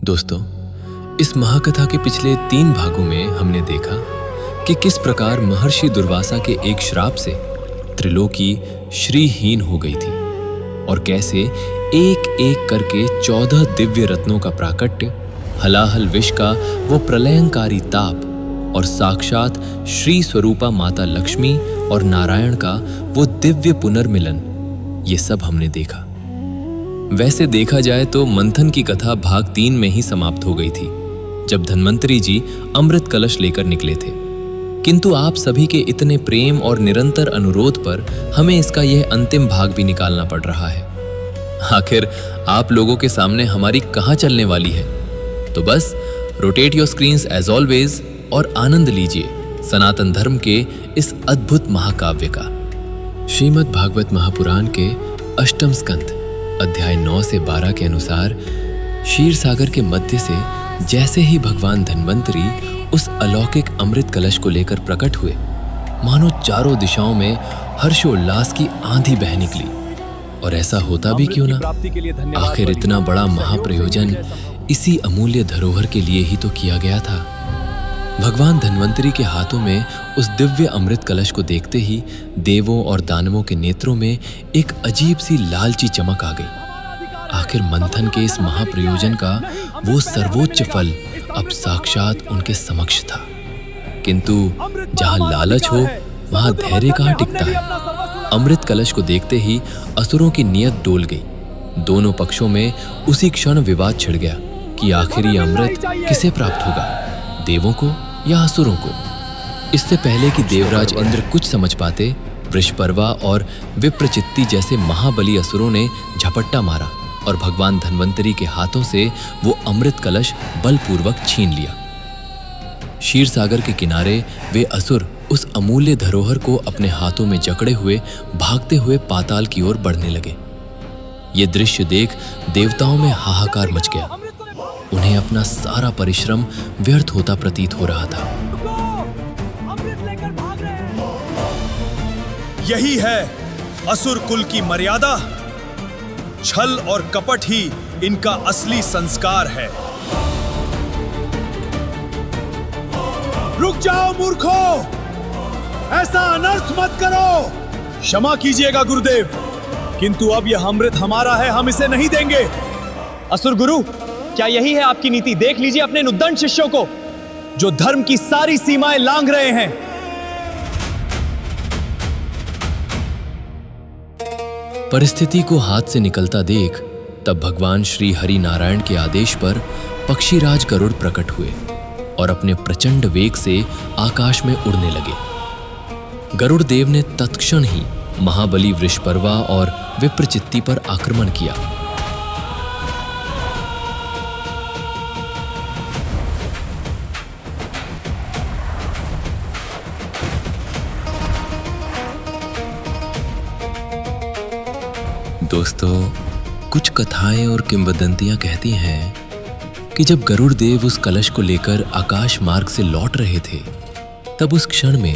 दोस्तों, इस महाकथा के पिछले 3 भागों में हमने देखा कि किस प्रकार महर्षि दुर्वासा के एक श्राप से त्रिलोकी श्रीहीन हो गई थी और कैसे एक एक करके 14 दिव्य रत्नों का प्राकट्य, हलाहल विष का वो प्रलयंकारी ताप और साक्षात श्री स्वरूपा माता लक्ष्मी और नारायण का वो दिव्य पुनर्मिलन, ये सब हमने देखा। वैसे देखा जाए तो मंथन की कथा भाग 3 में ही समाप्त हो गई थी, जब धन्वंतरी जी अमृत कलश लेकर निकले थे। किंतु आप सभी के इतने प्रेम और निरंतर अनुरोध पर हमें इसका यह अंतिम भाग भी निकालना पड़ रहा है। आखिर आप लोगों के सामने हमारी कहाँ चलने वाली है? तो बस rotate your screens as always और आनंद लीजिए सनातन धर्म के इस अद्भुत महाकाव्य का। श्रीमद् भागवत महापुराण के अष्टम स्कंद अध्याय 9 से 12 के अनुसार क्षीर सागर के मध्य से जैसे ही भगवान धन्वंतरी उस अलौकिक अमृत कलश को लेकर प्रकट हुए, मानो चारों दिशाओं में हर्षोल्लास की आंधी बह निकली। और ऐसा होता भी क्यों ना, आखिर इतना बड़ा महाप्रयोजन इसी अमूल्य धरोहर के लिए ही तो किया गया था। भगवान धन्वंतरी के हाथों में उस दिव्य अमृत कलश को देखते ही देवों और दानवों के नेत्रों में एक अजीब सी लालची चमक आ गई। आखिर मंथन के इस महाप्रयोजन का वो सर्वोच्च फल अब साक्षात उनके समक्ष था। किंतु जहां लालच हो वहां धैर्य कहाँ टिकता है। अमृत कलश को देखते ही असुरों की नियत डोल गई। दोनों पक्षों में उसी क्षण विवाद छिड़ गया कि आखिर ये अमृत किसे प्राप्त होगा, देवों को या असुरों को। इससे पहले कि देवराज इंद्र कुछ समझ पाते, वृषपर्वा और विप्रचित्ति जैसे महाबली असुरों ने झपट्टा मारा और भगवान धन्वंतरी के हाथों से वो अमृत कलश बलपूर्वक छीन लिया। क्षीर सागर के किनारे वे असुर उस अमूल्य धरोहर को अपने हाथों में जकड़े हुए भागते हुए पाताल की ओर बढ़ने लगे। ये दृश्य देख देवताओं में हाहाकार मच गया। उन्हें अपना सारा परिश्रम व्यर्थ होता प्रतीत हो रहा था। यही है असुर कुल की मर्यादा। छल और कपट ही इनका असली संस्कार है। रुक जाओ मूर्खों, ऐसा अनर्थ मत करो। क्षमा कीजिएगा गुरुदेव, किंतु अब यह अमृत हमारा है, हम इसे नहीं देंगे। असुर गुरु, क्या यही है आपकी नीति? देख लीजिए अपने नुद्दंड शिष्यों को, जो धर्म की सारी सीमाएं लांघ रहे हैं। परिस्थिति को हाथ से निकलता देख तब भगवान श्री हरि नारायण के आदेश पर पक्षीराज गरुड़ प्रकट हुए और अपने प्रचंड वेग से आकाश में उड़ने लगे। गरुड़ देव ने तत्क्षण ही महाबली वृषपर्वा और विप्रचित्ति पर आक्रमण किया। दोस्तों, कुछ कथाएं और किंवदंतियां कहती हैं कि जब गरुड़ देव उस कलश को लेकर आकाश मार्ग से लौट रहे थे, तब उस क्षण में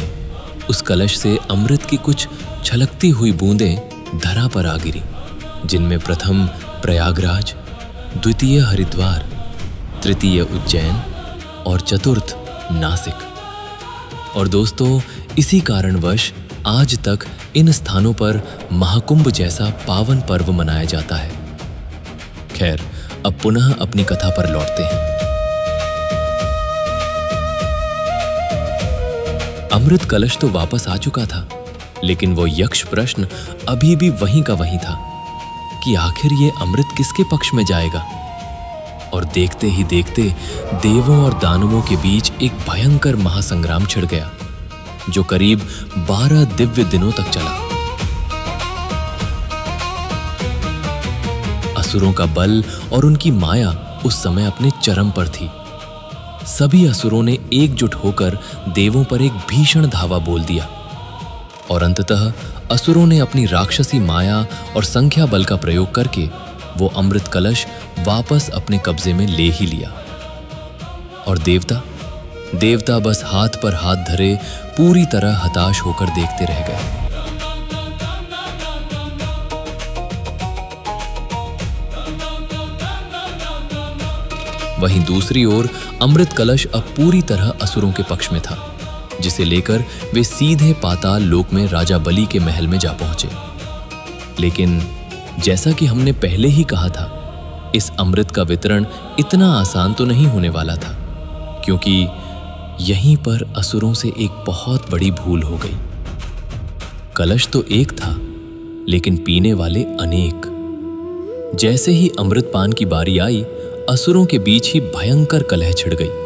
उस कलश से अमृत की कुछ छलकती हुई बूंदें धरा पर आ गिरी, जिनमें प्रथम प्रयागराज, द्वितीय हरिद्वार, तृतीय उज्जैन और चतुर्थ नासिक। और दोस्तों, इसी कारणवश आज तक इन स्थानों पर महाकुंभ जैसा पावन पर्व मनाया जाता है। खैर, अब पुनः अपनी कथा पर लौटते हैं। अमृत कलश तो वापस आ चुका था, लेकिन वो यक्ष प्रश्न अभी भी वहीं का वहीं था कि आखिर ये अमृत किसके पक्ष में जाएगा। और देखते ही देखते देवों और दानवों के बीच एक भयंकर महासंग्राम छिड़ गया, जो करीब 12 दिव्य दिनों तक चला। असुरों का बल और उनकी माया उस समय अपने चरम पर थी। सभी असुरों ने एकजुट होकर देवों पर एक भीषण धावा बोल दिया और अंततः असुरों ने अपनी राक्षसी माया और संख्या बल का प्रयोग करके वो अमृत कलश वापस अपने कब्जे में ले ही लिया। और देवता बस हाथ पर हाथ धरे पूरी तरह हताश होकर देखते रह गए। वहीं दूसरी ओर अमृत कलश अब पूरी तरह असुरों के पक्ष में था, जिसे लेकर वे सीधे पाताल लोक में राजा बलि के महल में जा पहुंचे। लेकिन जैसा कि हमने पहले ही कहा था, इस अमृत का वितरण इतना आसान तो नहीं होने वाला था, क्योंकि यहीं पर असुरों से एक बहुत बड़ी भूल हो गई। कलश तो एक था, लेकिन पीने वाले अनेक। जैसे ही अमृत पान की बारी आई, असुरों के बीच ही भयंकर कलह छिड़ गई।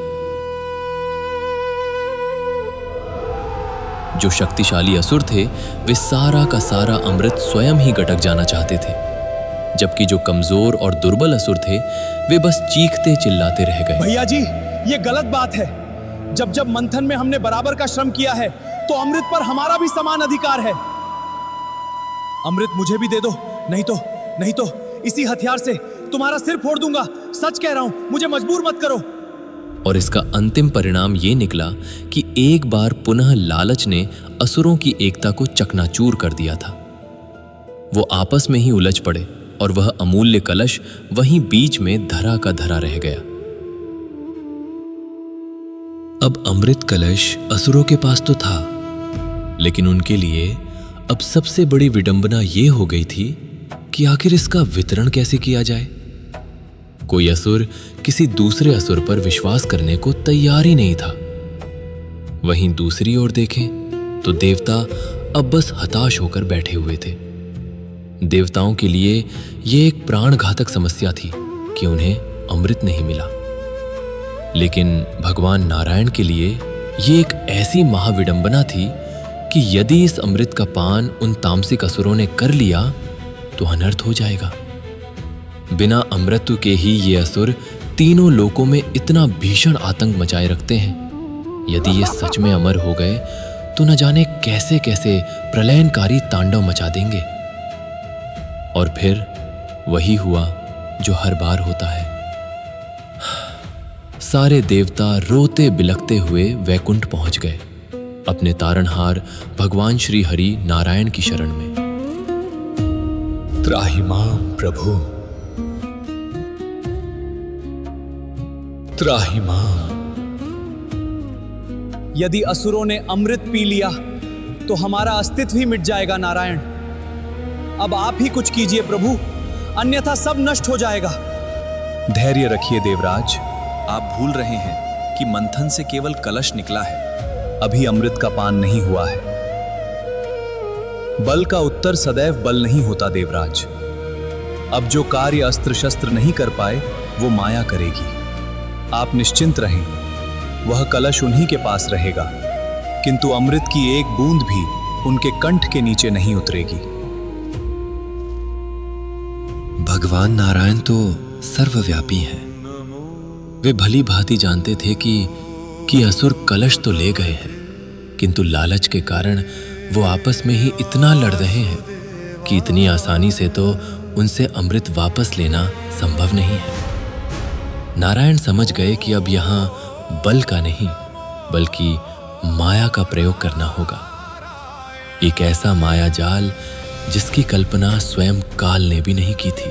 जो शक्तिशाली असुर थे, वे सारा का सारा अमृत स्वयं ही गटक जाना चाहते थे, जबकि जो कमजोर और दुर्बल असुर थे, वे बस चीखते चिल्लाते रह गए। भैया जी, ये गलत बात है। जब जब मंथन में हमने बराबर का श्रम किया है, तो अमृत पर हमारा भी समान अधिकार है। अमृत मुझे भी दे दो, नहीं तो इसी हथियार से तुम्हारा सिर फोड़ दूंगा। सच कह रहा हूं, मुझे मजबूर मत करो। और इसका अंतिम परिणाम ये निकला कि एक बार पुनः लालच ने असुरों की एकता को चकनाचूर कर दिया था। वो आपस में ही उलझ पड़े और वह अमूल्य कलश वहीं बीच में धरा का धरा रह गया। अब अमृत कलश असुरों के पास तो था, लेकिन उनके लिए अब सबसे बड़ी विडंबना ये हो गई थी कि आखिर इसका वितरण कैसे किया जाए। कोई असुर किसी दूसरे असुर पर विश्वास करने को तैयार ही नहीं था। वहीं दूसरी ओर देखें तो देवता अब बस हताश होकर बैठे हुए थे। देवताओं के लिए यह एक प्राणघातक समस्या थी कि उन्हें अमृत नहीं मिला, लेकिन भगवान नारायण के लिए यह एक ऐसी महाविडंबना थी कि यदि इस अमृत का पान उन तामसिक असुरों ने कर लिया तो अनर्थ हो जाएगा। बिना अमृत के ही ये असुर तीनों लोकों में इतना भीषण आतंक मचाए रखते हैं। यदि ये सच में अमर हो गए तो न जाने कैसे कैसे प्रलयनकारी तांडव मचा देंगे। और फिर वही हुआ जो हर बार होता है। सारे देवता रोते बिलखते हुए वैकुंठ पहुंच गए, अपने तारणहार भगवान श्री हरि नारायण की शरण में। त्राहि मां प्रभु, त्राहि मां। यदि असुरों ने अमृत पी लिया तो हमारा अस्तित्व ही मिट जाएगा नारायण। अब आप ही कुछ कीजिए प्रभु, अन्यथा सब नष्ट हो जाएगा। धैर्य रखिए देवराज, आप भूल रहे हैं कि मंथन से केवल कलश निकला है, अभी अमृत का पान नहीं हुआ है। बल का उत्तर सदैव बल नहीं होता देवराज। अब जो कार्य अस्त्र शस्त्र नहीं कर पाए, वो माया करेगी। आप निश्चिंत रहें, वह कलश उन्हीं के पास रहेगा, किंतु अमृत की एक बूंद भी उनके कंठ के नीचे नहीं उतरेगी। भगवान नारायण तो सर्वव्यापी हैं। वे भली भांति जानते थे कि असुर कलश तो ले गए हैं, किंतु लालच के कारण वो आपस में ही इतना लड़ रहे हैं कि इतनी आसानी से तो उनसे अमृत वापस लेना संभव नहीं है। नारायण समझ गए कि अब यहाँ बल का नहीं बल्कि माया का प्रयोग करना होगा। एक ऐसा माया जाल जिसकी कल्पना स्वयं काल ने भी नहीं की थी।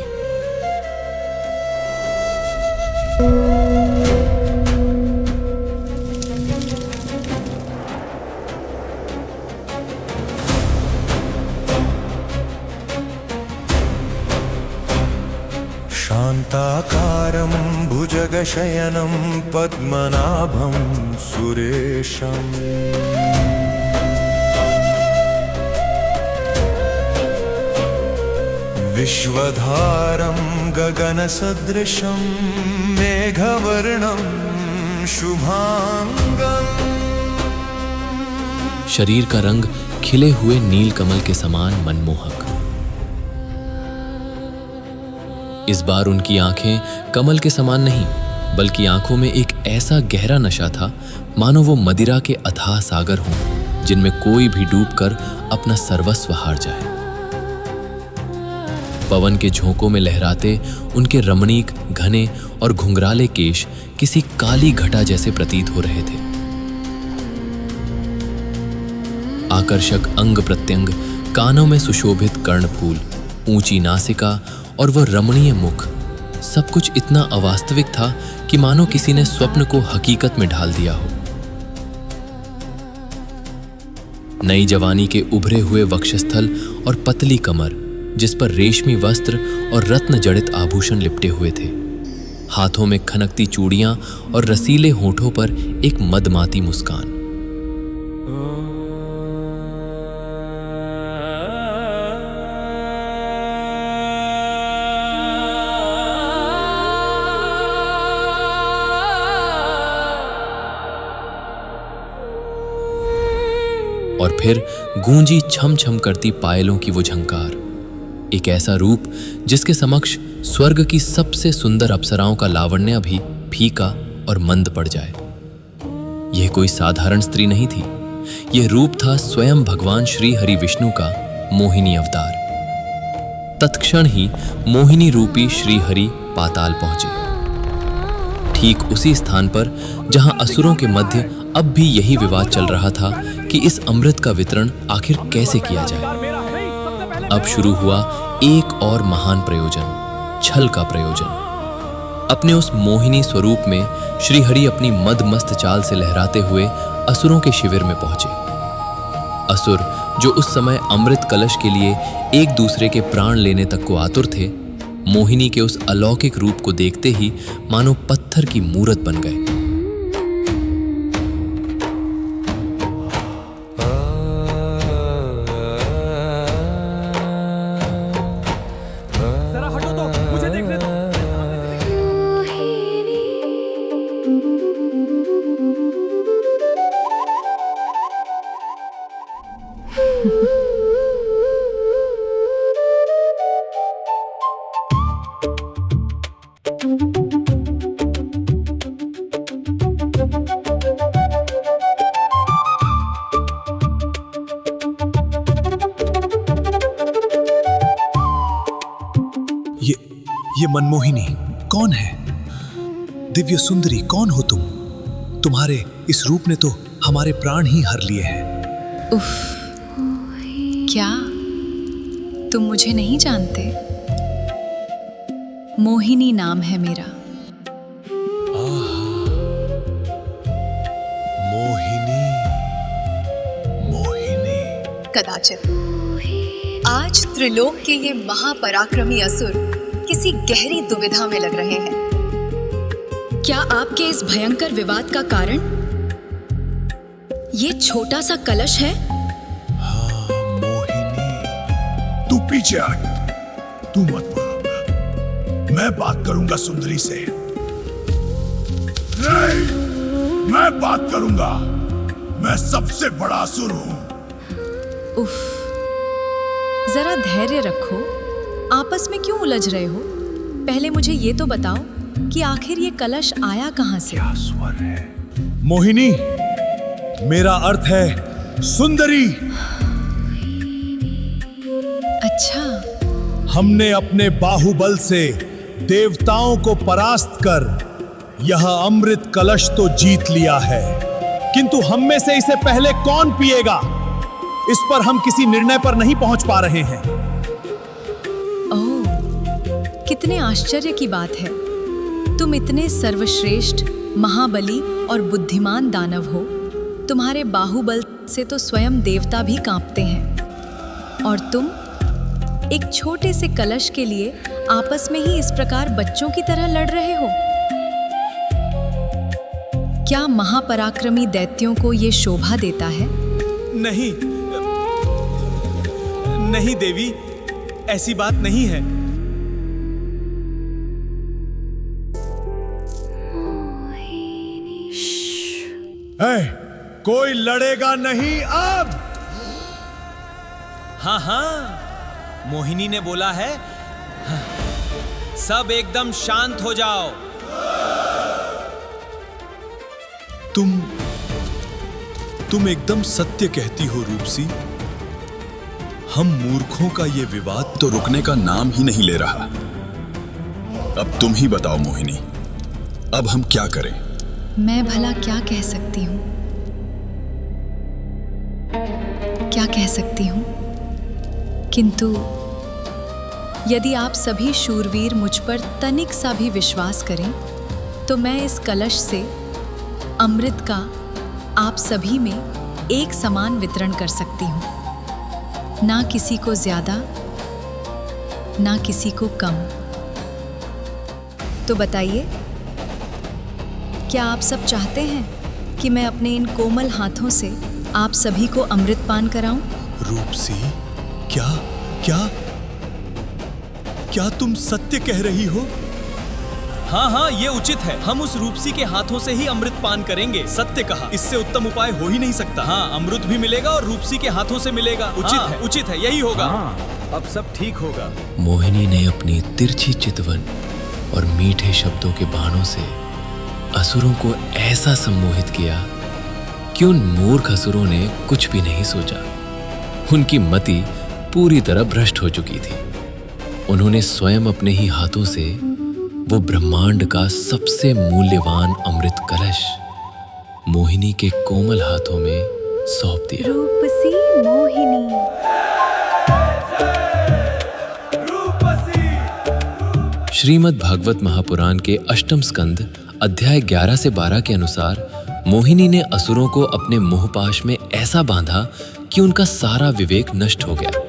शान्ताकारं भुजगशयनं पद्मनाभं सुरेशम् विश्वधारं गगनसदृशं मेघवर्णं शुभांगं। शरीर का रंग खिले हुए नील कमल के समान मनमोहक। इस बार उनकी आंखें कमल के समान नहीं, बल्कि आंखों में एक ऐसा गहरा नशा था मानो वो मदिरा के अथाह सागर हों, जिनमें कोई भी डूबकर अपना सर्वस्व हार जाए। पवन के झोंकों में लहराते उनके रमणीक, घने और घुंघराले केश किसी काली घटा जैसे प्रतीत हो रहे थे। आकर्षक अंग प्रत्यंग, कानों में सुशोभित कर्णफूल, ऊंची नासिका और वह रमणीय मुख सब कुछ इतना अवास्तविक था कि मानो किसी ने स्वप्न को हकीकत में ढाल दिया हो। नई जवानी के उभरे हुए वक्षस्थल और पतली कमर, जिस पर रेशमी वस्त्र और रत्न जड़ित आभूषण लिपटे हुए थे। हाथों में खनकती चूड़ियां और रसीले होठों पर एक मदमाती मुस्कान। और फिर गूंजी छम छम करती पायलों की वो झंकार। एक ऐसा रूप जिसके समक्ष स्वर्ग की सबसे सुंदर अप्सराओं का लावण्य भी फीका और मंद पड़ जाए। यह कोई साधारण स्त्री नहीं थी। यह रूप था स्वयं भगवान श्री हरि विष्णु का मोहिनी अवतार। तत्क्षण ही मोहिनी रूपी श्री हरि पाताल पहुंचे, ठीक उसी स्थान पर जहां असुरों के मध्य अब भी यही विवाद चल रहा था कि इस अमृत का वितरण आखिर कैसे किया जाए। अब शुरू हुआ एक और महान प्रयोजन, छल का प्रयोजन। अपने उस मोहिनी स्वरूप में श्री हरि अपनी मदमस्त चाल से लहराते हुए असुरों के शिविर में पहुंचे। असुर जो उस समय अमृत कलश के लिए एक दूसरे के प्राण लेने तक को आतुर थे, मोहिनी के उस अलौकिक रूप को देखते ही मानो पत्थर की मूरत बन गए। ये मनमोहिनी कौन है? दिव्य सुंदरी कौन हो तुम? तुम्हारे इस रूप ने तो हमारे प्राण ही हर लिए हैं। उफ, क्या तुम मुझे नहीं जानते? मोहिनी नाम है मेरा। मोहिनी, मोहिनी। कदाचित आज त्रिलोक के ये महापराक्रमी असुर किसी गहरी दुविधा में लग रहे हैं। क्या आपके इस भयंकर विवाद का कारण ये छोटा सा कलश है? हाँ, मोहिनी। तू पीछे हट, तू मत बोल। मैं बात करूंगा सुंदरी से। नहीं, मैं बात करूंगा। मैं सबसे बड़ा असुर हूं। उफ, जरा धैर्य रखो। आपस में क्यों उलझ रहे हो? पहले मुझे ये तो बताओ कि आखिर ये कलश आया कहां से? क्या स्वर है? मोहिनी, मेरा अर्थ है सुंदरी। अच्छा, हमने अपने बाहुबल से देवताओं को परास्त कर यह अमृत कलश तो जीत लिया है, किंतु हम में से इसे पहले कौन पिएगा, इस पर हम किसी निर्णय पर नहीं पहुंच पा रहे हैं। ओह, कितने आश्चर्य की बात है। तुम इतने सर्वश्रेष्ठ, महाबली और बुद्धिमान दानव हो। तुम्हारे बाहुबल से तो स्वयं देवता भी कांपते हैं, और तुम एक छोटे से कलश के लिए आपस में ही इस प्रकार बच्चों की तरह लड़ रहे हो। क्या महापराक्रमी दैत्यों को ये शोभा देता है? नहीं, नहीं देवी, ऐसी बात नहीं है। कोई लड़ेगा नहीं अब। हाँ हाँ, मोहिनी ने बोला है। हाँ, सब एकदम शांत हो जाओ। तुम एकदम सत्य कहती हो रूपसी। हम मूर्खों का ये विवाद तो रुकने का नाम ही नहीं ले रहा। अब तुम ही बताओ मोहिनी, अब हम क्या करें? मैं भला क्या कह सकती हूँ? क्या कह सकती हूँ? किंतु यदि आप सभी शूरवीर मुझ पर तनिक सा भी विश्वास करें तो मैं इस कलश से अमृत का आप सभी में एक समान वितरण कर सकती हूँ, ना किसी को ज्यादा ना किसी को कम। तो बताइए, क्या आप सब चाहते हैं कि मैं अपने इन कोमल हाथों से आप सभी को अमृत पान कराऊं? रूपसी, क्या क्या क्या तुम सत्य कह रही हो? हाँ हाँ, ये उचित है। हम उस रूपसी के हाथों से ही अमृत पान करेंगे। सत्य कहा, इससे उत्तम उपाय हो ही नहीं सकता। हाँ, अमृत भी मिलेगा और रूपसी के हाथों से मिलेगा। उचित है, यही होगा। अब सब ठीक होगा। मोहिनी ने अपनी तिरछी चितवन और मीठे शब्दों के बाणों से असुरों को ऐसा सम्मोहित किया कि उन मूर्ख असुरों ने कुछ भी नहीं सोचा। उनकी मति पूरी तरह भ्रष्ट हो चुकी थी। उन्होंने स्वयं अपने ही हाथों से वो ब्रह्मांड का सबसे मूल्यवान अमृत कलश मोहिनी के कोमल हाथों में सौंप दिया। रूपसी मोहिनी। श्रीमद् भागवत महापुराण के अष्टम स्कंद अध्याय 11 से 12 के अनुसार मोहिनी ने असुरों को अपने मोहपाश में ऐसा बांधा कि उनका सारा विवेक नष्ट हो गया।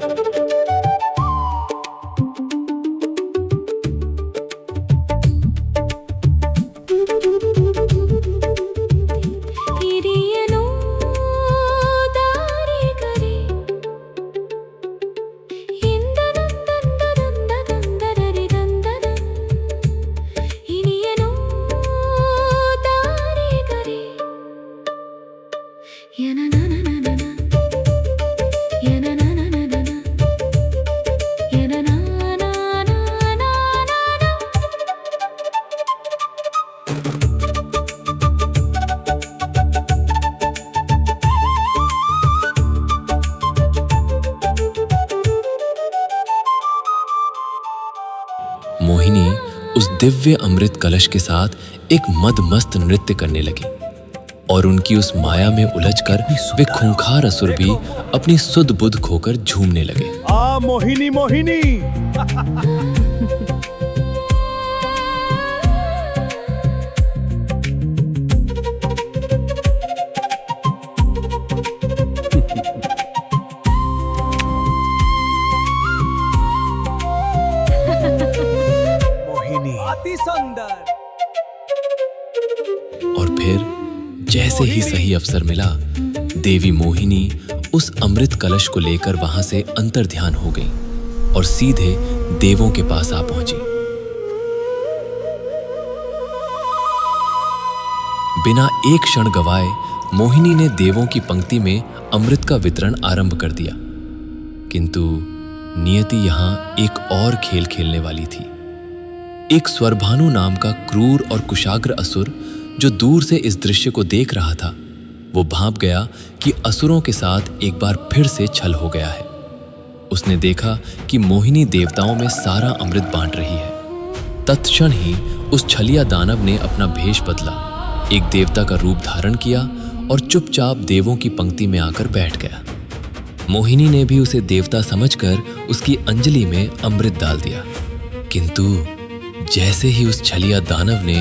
मोहिनी उस दिव्य अमृत कलश के साथ एक मदमस्त नृत्य करने लगी और उनकी उस माया में उलझकर वे खूंखार असुर भी अपनी सुध बुध खोकर झूमने लगे। आ मोहिनी मोहिनी। और फिर जैसे ही सही अवसर मिला, देवी मोहिनी उस अमृत कलश को लेकर वहां से अंतर्ध्यान हो गई और सीधे देवों के पास आ पहुंची। बिना एक क्षण गवाए मोहिनी ने देवों की पंक्ति में अमृत का वितरण आरंभ कर दिया। किंतु नियति यहां एक और खेल खेलने वाली थी। एक स्वरभानु नाम का क्रूर और कुशाग्र असुर जो दूर से इस दृश्य को देख रहा था, वो भांप गया कि असुरों के साथ एक बार फिर से छल हो गया है। उसने देखा कि मोहिनी देवताओं में सारा अमृत बांट रही है। तत्क्षण ही उस छलिया दानव ने अपना भेष बदला, एक देवता का रूप धारण किया और चुपचाप देवों की पंक्ति में आकर बैठ गया। मोहिनी ने भी उसे देवता समझकर उसकी अंजलि में अमृत डाल दिया। किंतु जैसे ही उस छलिया दानव ने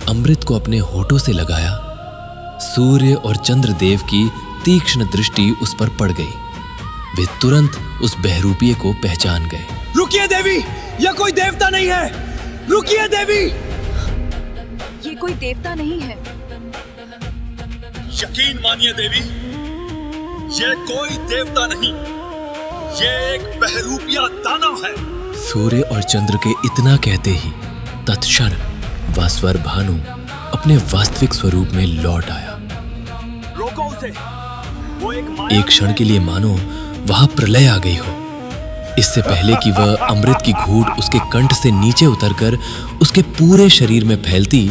अमृत को अपने होठों से लगाया, सूर्य और चंद्रदेव की तीक्ष्ण दृष्टि उस पर पड़ गई। वे तुरंत उस बहरूपीय को पहचान गए। रुकिए देवी, यह कोई देवता नहीं है। रुकिए देवी, ये कोई देवता नहीं है। यकीन मानिए देवी, ये कोई देवता नहीं, ये एक बहरूपिया दानव है। सूर्य और चंद्र के इतना कहते ही तत्क्षण वह स्वर भानु अपने वास्तविक स्वरूप में लौट आया। रोको उसे, वो एक क्षण के लिए मानो वहां प्रलय आ गई हो। इससे पहले कि वह अमृत की घूंट उसके कंठ से नीचे उतरकर उसके पूरे शरीर में फैलती,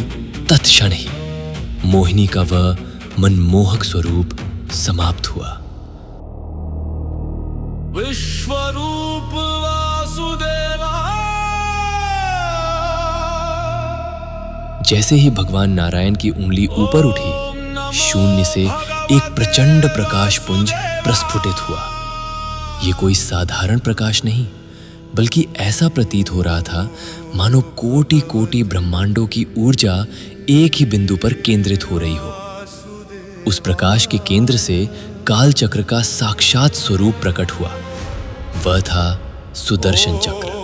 तत्क्षण ही मोहिनी का वह मनमोहक स्वरूप समाप्त हुआ। विश्वरूप वासुदेवा। जैसे ही भगवान नारायण की उंगली ऊपर उठी, शून्य से एक प्रचंड प्रकाश पुंज प्रस्फुटित हुआ। ये कोई साधारण प्रकाश नहीं, बल्कि ऐसा प्रतीत हो रहा था मानो कोटि कोटि ब्रह्मांडों की ऊर्जा एक ही बिंदु पर केंद्रित हो रही हो। उस प्रकाश के केंद्र से काल चक्र का साक्षात स्वरूप प्रकट हुआ। वह था सुदर्शन चक्र।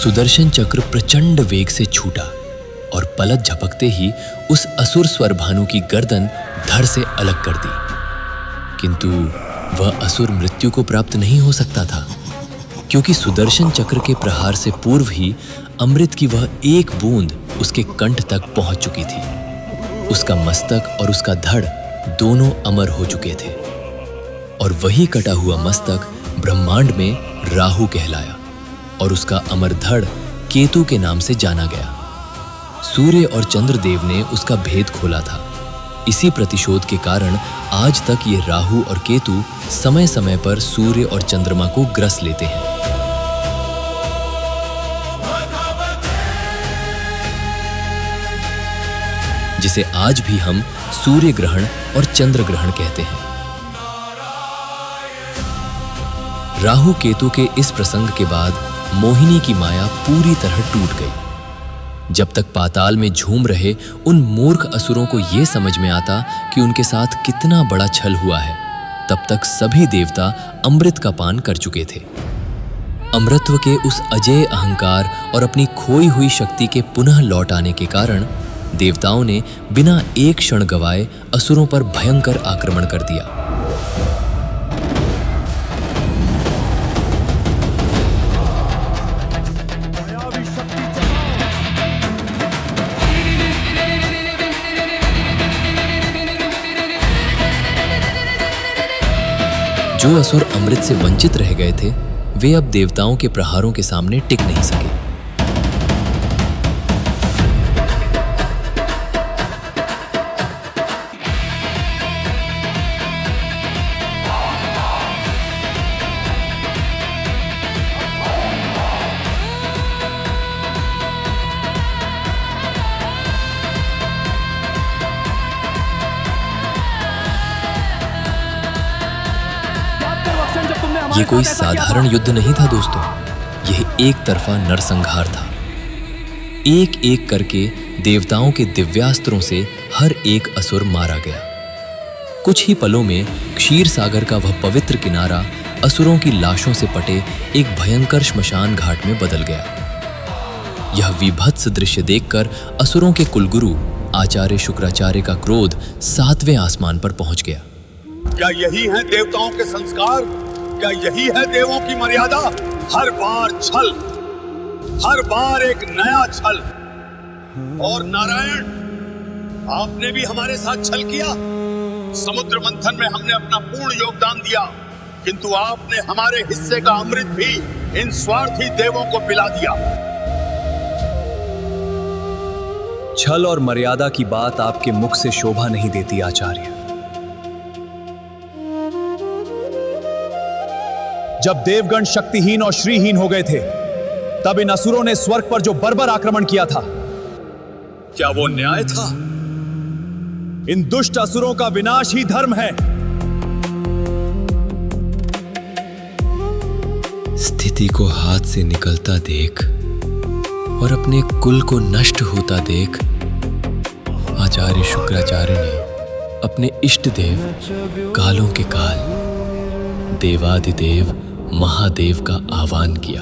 सुदर्शन चक्र प्रचंड वेग से छूटा और पलक झपकते ही उस असुर स्वरभानु की गर्दन धड़ से अलग कर दी। किंतु वह असुर मृत्यु को प्राप्त नहीं हो सकता था, क्योंकि सुदर्शन चक्र के प्रहार से पूर्व ही अमृत की वह एक बूंद उसके कंठ तक पहुंच चुकी थी। उसका मस्तक और उसका धड़ दोनों अमर हो चुके थे और वही कटा हुआ मस्तक ब्रह्मांड में राहु कहलाया और उसका अमर धड़ केतु के नाम से जाना गया। सूर्य और चंद्रदेव ने उसका भेद खोला था। इसी प्रतिशोध के कारण आज तक ये राहु और केतु समय समय पर सूर्य और चंद्रमा को ग्रस लेते हैं। जिसे आज भी हम सूर्य ग्रहण और चंद्र ग्रहण कहते हैं। राहु केतु के इस प्रसंग के बाद मोहिनी की माया पूरी तरह टूट गई। जब तक पाताल में झूम रहे उन मूर्ख असुरों को यह समझ में आता कि उनके साथ कितना बड़ा छल हुआ है, तब तक सभी देवता अमृत का पान कर चुके थे। अमृतत्व के उस अजेय अहंकार और अपनी खोई हुई शक्ति के पुनः लौट आने के कारण देवताओं ने बिना एक क्षण गवाए असुरों पर भयंकर आक्रमण कर दिया। जो असुर अमृत से वंचित रह गए थे, वे अब देवताओं के प्रहारों के सामने टिक नहीं सके। ये कोई साधारण युद्ध नहीं था दोस्तों, यह एक तरफा नरसंहार था। एक एक करके देवताओं के दिव्यास्त्रों से हर एक असुर मारा गया। कुछ ही पलों में क्षीर सागर का वह पवित्र किनारा असुरों की लाशों से पटे एक भयंकर श्मशान घाट में बदल गया। यह विभत्स दृश्य देखकर असुरों के कुलगुरु आचार्य शुक्राचार्य का क्रोध 7वें आसमान पर पहुंच गया। क्या यही है देवताओं के संस्कार? क्या यही है देवों की मर्यादा? हर बार छल, हर बार एक नया छल। और नारायण, आपने भी हमारे साथ छल किया। समुद्र मंथन में हमने अपना पूर्ण योगदान दिया, किंतु आपने हमारे हिस्से का अमृत भी इन स्वार्थी देवों को पिला दिया। छल और मर्यादा की बात आपके मुख से शोभा नहीं देती आचार्य। जब देवगण शक्तिहीन और श्रीहीन हो गए थे, तब इन असुरों ने स्वर्ग पर जो बर्बर आक्रमण किया था, क्या वो न्याय था? इन दुष्ट असुरों का विनाश ही धर्म है। स्थिति को हाथ से निकलता देख और अपने कुल को नष्ट होता देख आचार्य शुक्राचार्य ने अपने इष्ट देव कालों के काल देवादिदेव महादेव का आह्वान किया।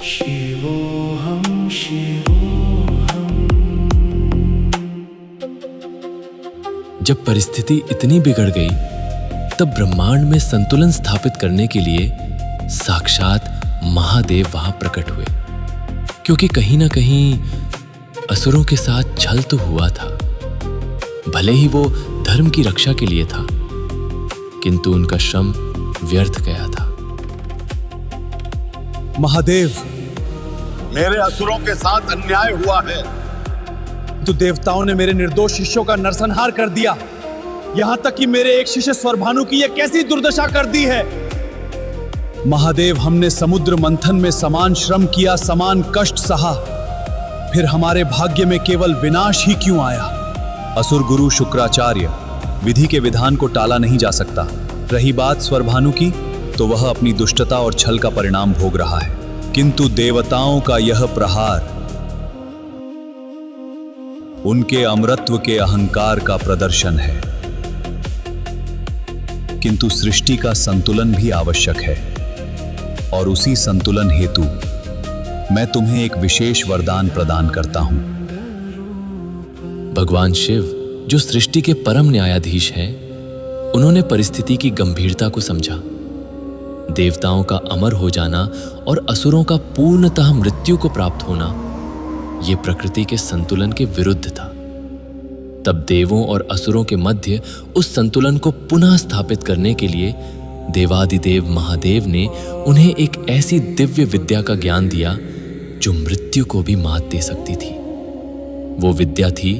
शिवोऽहं शिवोऽहं। जब परिस्थिति इतनी बिगड़ गई, तब ब्रह्मांड में संतुलन स्थापित करने के लिए साक्षात महादेव वहां प्रकट हुए। क्योंकि कहीं ना कहीं असुरों के साथ छल तो हुआ था, भले ही वो धर्म की रक्षा के लिए था, किंतु उनका श्रम व्यर्थ गया था। महादेव, मेरे असुरों के साथ अन्याय हुआ है। तो देवताओं ने मेरे निर्दोष शिष्यों का नरसंहार कर दिया। यहां तक कि मेरे एक शिष्य स्वरभानु की यह कैसी दुर्दशा कर दी है। महादेव, हमने समुद्र मंथन में समान श्रम किया, समान कष्ट सहा, फिर हमारे भाग्य में केवल विनाश ही क्यों आया? असुर गुरु शुक्राचार्य, विधि के विधान को टाला नहीं जा सकता। रही बात स्वरभानु की, तो वह अपनी दुष्टता और छल का परिणाम भोग रहा है, किंतु देवताओं का यह प्रहार उनके अमरत्व के अहंकार का प्रदर्शन है। किंतु सृष्टि का संतुलन भी आवश्यक है, और उसी संतुलन हेतु मैं तुम्हें एक विशेष वरदान प्रदान करता हूं। भगवान शिव, जो सृष्टि के परम न्यायाधीश हैं, उन्होंने परिस्थिति की गंभीरता को समझा। देवताओं का अमर हो जाना और असुरों का पूर्णतः मृत्यु को प्राप्त होना, यह प्रकृति के संतुलन के विरुद्ध था। तब देवों और असुरों के मध्य उस संतुलन को पुनः स्थापित करने के लिए देवादिदेव महादेव ने उन्हें एक ऐसी दिव्य विद्या का ज्ञान दिया जो मृत्यु को भी मात दे सकती थी। वो विद्या थी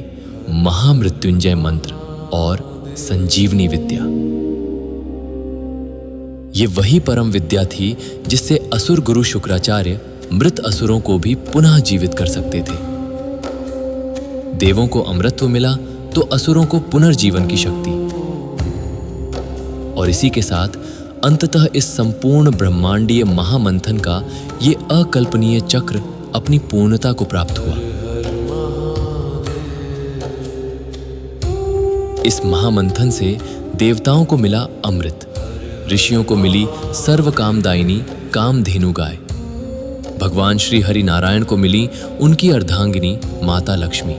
महामृत्युंजय मंत्र और संजीवनी विद्या। ये वही परम विद्या थी जिससे असुर गुरु शुक्राचार्य मृत असुरों को भी पुनः जीवित कर सकते थे। देवों को अमृतत्व मिला तो असुरों को पुनर्जीवन की शक्ति, और इसी के साथ अंततः इस संपूर्ण ब्रह्मांडीय महामंथन का ये अकल्पनीय चक्र अपनी पूर्णता को प्राप्त हुआ। इस महामंथन से देवताओं को मिला अमृत, ऋषियों को मिली सर्व कामदायिनी कामधेनु गाय, भगवान श्री हरि नारायण को मिली उनकी अर्धांगिनी माता लक्ष्मी,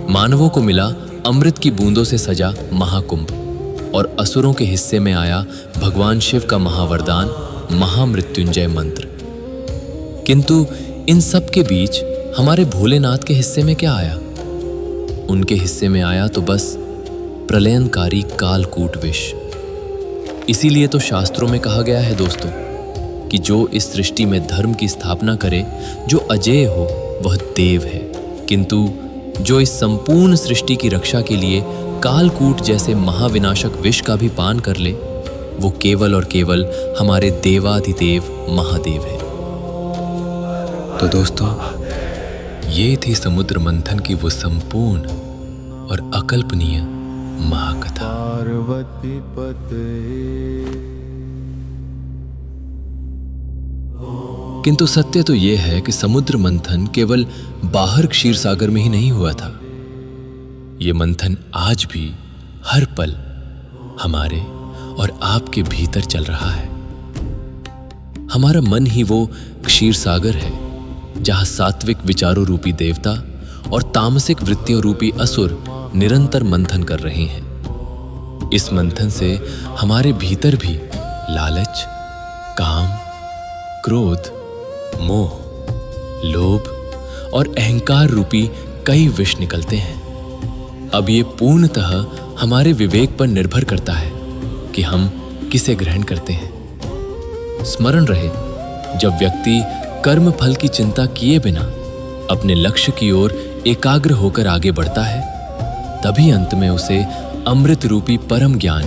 मानवों को मिला अमृत की बूंदों से सजा महाकुंभ, और असुरों के हिस्से में आया भगवान शिव का महावरदान महामृत्युंजय मंत्र। किंतु इन सब के बीच हमारे भोलेनाथ के हिस्से में क्या आया? उनके हिस्से में आया तो बस प्रलयनकारी कालकूट विष। इसीलिए तो शास्त्रों में कहा गया है दोस्तों कि जो इस सृष्टि में धर्म की स्थापना करे, जो अजेय हो, वह देव है, किंतु जो इस संपूर्ण सृष्टि की रक्षा के लिए कालकूट जैसे महाविनाशक विष का भी पान कर ले, वो केवल और केवल हमारे देवाधिदेव महादेव है। तो दोस्तों, ये थी समुद्र मंथन की वो संपूर्ण और अकल्पनीय महाकथा। पार्वती पते किंतु सत्य तो यह है कि समुद्र मंथन केवल बाहर क्षीर सागर में ही नहीं हुआ था। ये मंथन आज भी हर पल हमारे और आपके भीतर चल रहा है। हमारा मन ही वो क्षीर सागर है जहां सात्विक विचारों रूपी देवता और तामसिक वृत्तियों रूपी असुर निरंतर मंथन कर रहे हैं। इस मंथन से हमारे भीतर भी लालच, काम, क्रोध, मोह, लोभ और अहंकार रूपी कई विष निकलते हैं। अब ये पूर्णतः हमारे विवेक पर निर्भर करता है कि हम किसे ग्रहण करते हैं। स्मरण रहे, जब व्यक्ति कर्म फल की चिंता किए बिना अपने लक्ष्य की ओर एकाग्र होकर आगे बढ़ता है, तभी अंत में उसे अमृत रूपी परम ज्ञान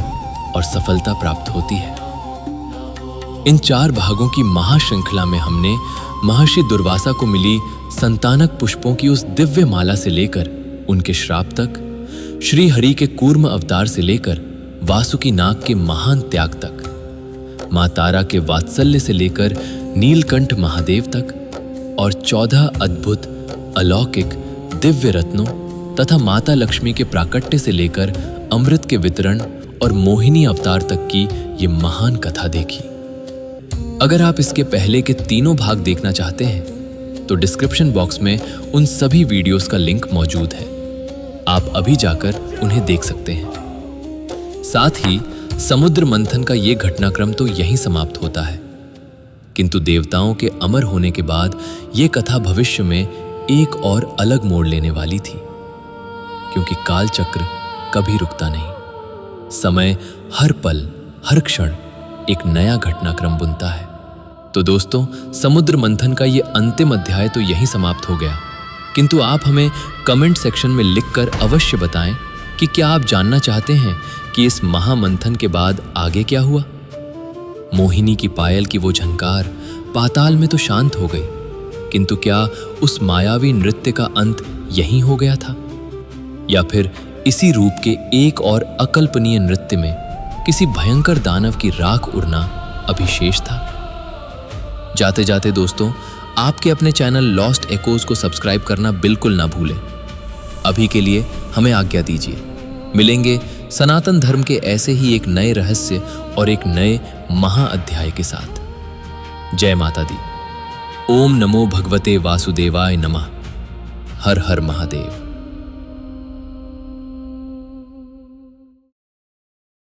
और सफलता प्राप्त होती है। इन 4 भागों की महाश्रृंखला में हमने महर्षि दुर्वासा को मिली संतानक पुष्पों की उस दिव्य माला से लेकर उनके श्राप तक, श्री हरि के कूर्म अवतार से लेकर वासुकी नाग के महान त्याग तक, मां तारा के वात्सल्य से लेकर नीलकंठ महादेव तक, और 14 अद्भुत अलौकिक दिव्य रत्नों तथा माता लक्ष्मी के प्राकट्य से लेकर अमृत के वितरण और मोहिनी अवतार तक की ये महान कथा देखी। अगर आप इसके पहले के 3 भाग देखना चाहते हैं तो डिस्क्रिप्शन बॉक्स में उन सभी वीडियोस का लिंक मौजूद है, आप अभी जाकर उन्हें देख सकते हैं। साथ ही समुद्र मंथन का ये घटनाक्रम तो यहीं समाप्त होता है, किंतु देवताओं के अमर होने के बाद ये कथा भविष्य में एक और अलग मोड़ लेने वाली थी, क्योंकि काल चक्र कभी रुकता नहीं। समय हर पल हर क्षण एक नया घटनाक्रम बुनता है। तो दोस्तों, समुद्र मंथन का ये अंतिम अध्याय तो यहीं समाप्त हो गया, किंतु आप हमें कमेंट सेक्शन में लिखकर अवश्य बताएं कि क्या आप जानना चाहते हैं कि इस महामंथन के बाद आगे क्या हुआ। मोहिनी की पायल की वो झंकार पाताल में तो शांत हो गई, किंतु क्या उस मायावी नृत्य का अंत यहीं हो गया था, या फिर इसी रूप के एक और अकल्पनीय नृत्य में किसी भयंकर दानव की राख उड़ना अभी शेष था? जाते जाते दोस्तों, आपके अपने चैनल लॉस्ट एकोज को सब्सक्राइब करना बिल्कुल ना भूलें। अभी के लिए हमें आज्ञा दीजिए। मिलेंगे सनातन धर्म के ऐसे ही एक नए रहस्य और एक नए महाअध्याय के साथ। जय माता दी। ओम नमो भगवते वासुदेवाय नमः। हर हर महादेव।